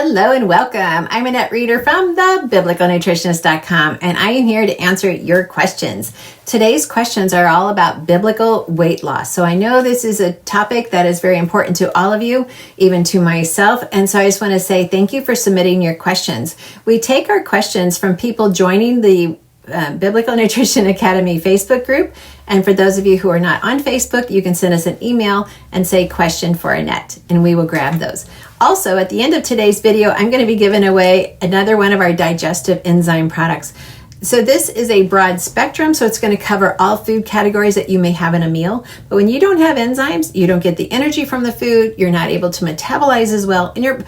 Hello and welcome. I'm Annette Reeder from thebiblicalnutritionist.com, and I am here to answer your questions. Today's questions are all about biblical weight loss. So I know this is a topic that is very important to all of you, even to myself. And so I just want to say thank you for submitting your questions. We take our questions from people joining the Biblical Nutrition Academy Facebook group. And for those of you who are not on Facebook, you can send us an email and say question for Annette, and we will grab those. Also, at the end of today's video, I'm going to be giving away another one of our digestive enzyme products. So this is a broad spectrum, so it's going to cover all food categories that you may have in a meal. But when you don't have enzymes, you don't get the energy from the food, you're not able to metabolize as well, and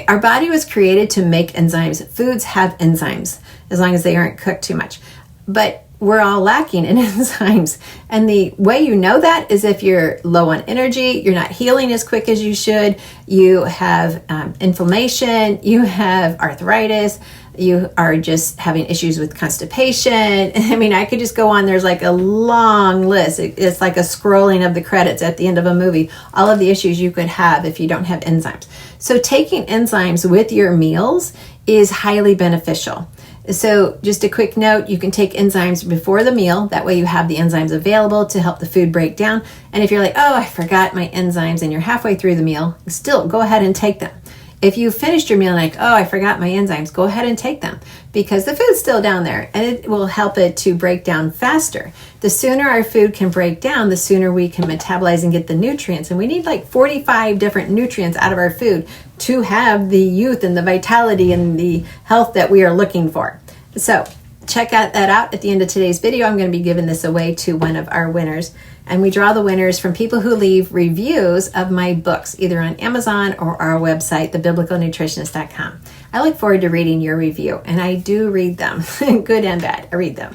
our body was created to make enzymes. Foods have enzymes, as long as they aren't cooked too much. But we're all lacking in enzymes. And the way you know that is if you're low on energy, you're not healing as quick as you should, you have inflammation, you have arthritis, you are just having issues with constipation. I mean, I could just go on. There's like a long list. It's like a scrolling of the credits at the end of a movie. All of the issues you could have if you don't have enzymes. So taking enzymes with your meals is highly beneficial. So just a quick note, you can take enzymes before the meal. That way you have the enzymes available to help the food break down. And if you're like, oh, I forgot my enzymes, and you're halfway through the meal, still go ahead and take them. If you finished your meal like, oh, I forgot my enzymes, go ahead and take them because the food's still down there and it will help it to break down faster. The sooner our food can break down, the sooner we can metabolize and get the nutrients. And we need like 45 different nutrients out of our food to have the youth and the vitality and the health that we are looking for. So check that out at the end of today's video. I'm going to be giving this away to one of our winners. And we draw the winners from people who leave reviews of my books, either on Amazon or our website, thebiblicalnutritionist.com. I look forward to reading your review, and I do read them, good and bad. I read them.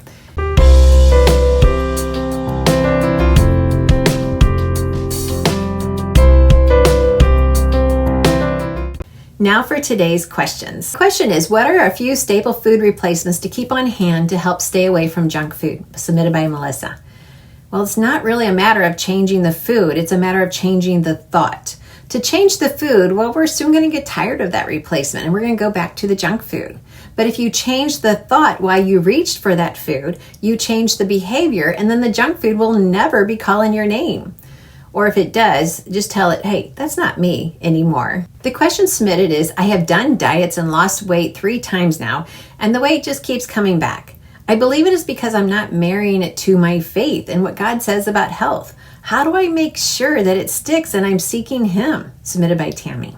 Now for today's questions. The question is, what are a few staple food replacements to keep on hand to help stay away from junk food? Submitted by Melissa. Well, it's not really a matter of changing the food. It's a matter of changing the thought. To change the food, well, we're soon going to get tired of that replacement and we're going to go back to the junk food. But if you change the thought while you reached for that food, you change the behavior, and then the junk food will never be calling your name. Or if it does, just tell it, hey, that's not me anymore. The question submitted is, I have done diets and lost weight 3 times now, and the weight just keeps coming back. I believe it is because I'm not marrying it to my faith and what God says about health. How do I make sure that it sticks and I'm seeking Him? Submitted by Tammy.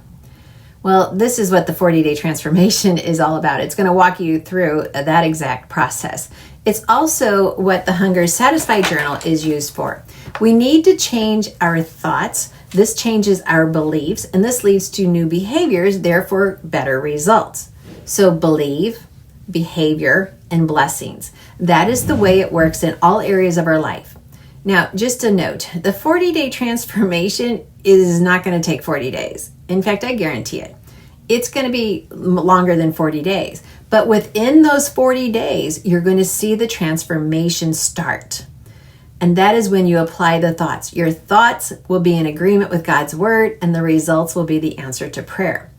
Well, this is what the 40-day transformation is all about. It's going to walk you through that exact process. It's also what the Hunger Satisfied Journal is used for. We need to change our thoughts. This changes our beliefs, and this leads to new behaviors, therefore better results. So believe, behavior, and blessings. That is the way it works in all areas of our life. Now, just a note, the 40-day transformation is not going to take 40 days. In fact, I guarantee it. It's going to be longer than 40 days. But within those 40 days, you're going to see the transformation start. And that is when you apply the thoughts. Your thoughts will be in agreement with God's word, and the results will be the answer to prayer.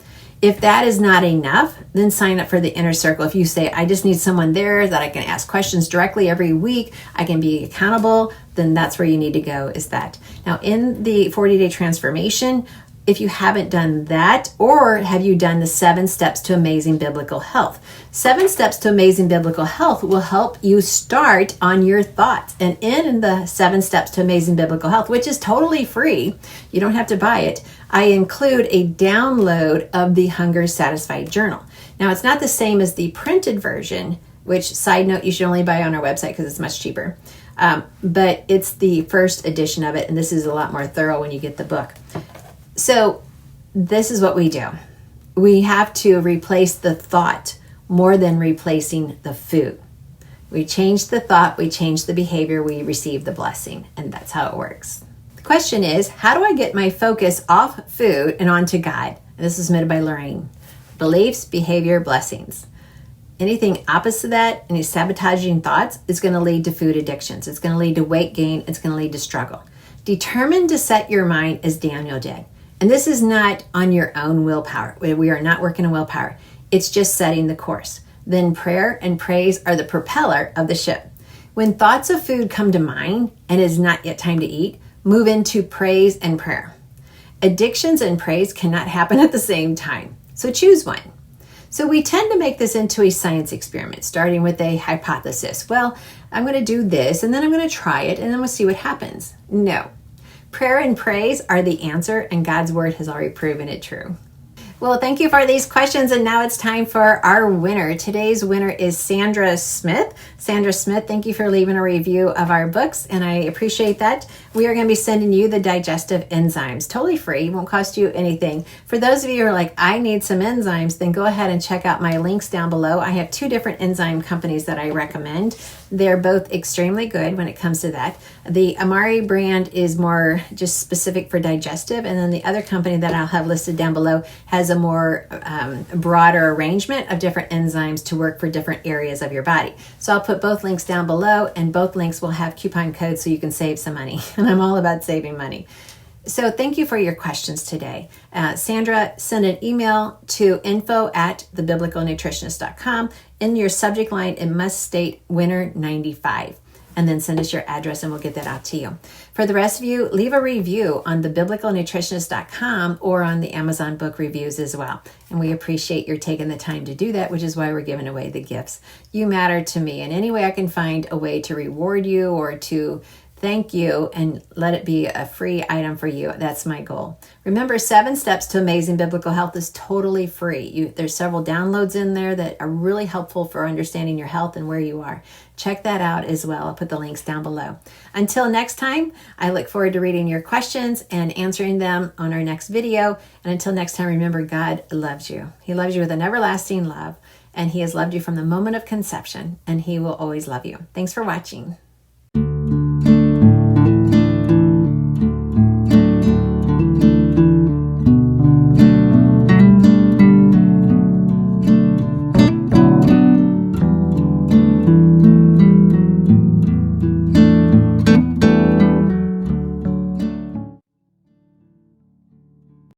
If that is not enough, then sign up for the inner circle. If you say, I just need someone there that I can ask questions directly every week, I can be accountable, then that's where you need to go, is that. Now, in the 40-day transformation, if you haven't done that, or have you done the 7 steps to amazing biblical health? 7 steps to amazing biblical health will help you start on your thoughts. And in the 7 steps to amazing biblical health, which is totally free, you don't have to buy it, I include a download of the Hunger Satisfied Journal. Now, it's not the same as the printed version, which, side note, you should only buy on our website because it's much cheaper. But it's the first edition of it, and this is a lot more thorough when you get the book. So this is what we do. We have to replace the thought more than replacing the food. We change the thought, we change the behavior, we receive the blessing, and that's how it works. The question is, how do I get my focus off food and onto God? And this is submitted by Lorraine. Beliefs, behavior, blessings. Anything opposite of that, any sabotaging thoughts, is going to lead to food addictions. It's going to lead to weight gain. It's going to lead to struggle. Determined to set your mind as Daniel did. And this is not on your own willpower. We are not working on willpower. It's just setting the course. Then prayer and praise are the propeller of the ship. When thoughts of food come to mind and it is not yet time to eat, move into praise and prayer. Addictions and praise cannot happen at the same time, so choose one. So we tend to make this into a science experiment, starting with a hypothesis. Well, I'm going to do this, and then I'm going to try it, and then we'll see what happens. No. Prayer and praise are the answer, and God's word has already proven it true. Well, thank you for these questions, and now it's time for our winner. Today's winner is Sandra Smith. Sandra Smith, thank you for leaving a review of our books, and I appreciate that. We are going to be sending you the digestive enzymes, totally free, won't cost you anything. For those of you who are like, I need some enzymes, then go ahead and check out my links down below. I have 2 different enzyme companies that I recommend. They're both extremely good when it comes to that. The Amari brand is more just specific for digestive, and then the other company that I'll have listed down below has a more broader arrangement of different enzymes to work for different areas of your body. So I'll put both links down below, and both links will have coupon codes so you can save some money. And I'm all about saving money. So thank you for your questions today. Sandra, send an email to info@thebiblicalnutritionist.com. In your subject line, it must state winner 95. And then send us your address and we'll get that out to you. For the rest of you, leave a review on thebiblicalnutritionist.com or on the Amazon book reviews as well. And we appreciate your taking the time to do that, which is why we're giving away the gifts. You matter to me. And any way I can find a way to reward you or to thank you and let it be a free item for you, that's my goal. Remember, 7 Steps to Amazing Biblical Health is totally free. There's several downloads in there that are really helpful for understanding your health and where you are. Check that out as well. I'll put the links down below. Until next time, I look forward to reading your questions and answering them on our next video. And until next time, remember, God loves you. He loves you with an everlasting love, and He has loved you from the moment of conception, and He will always love you. Thanks for watching.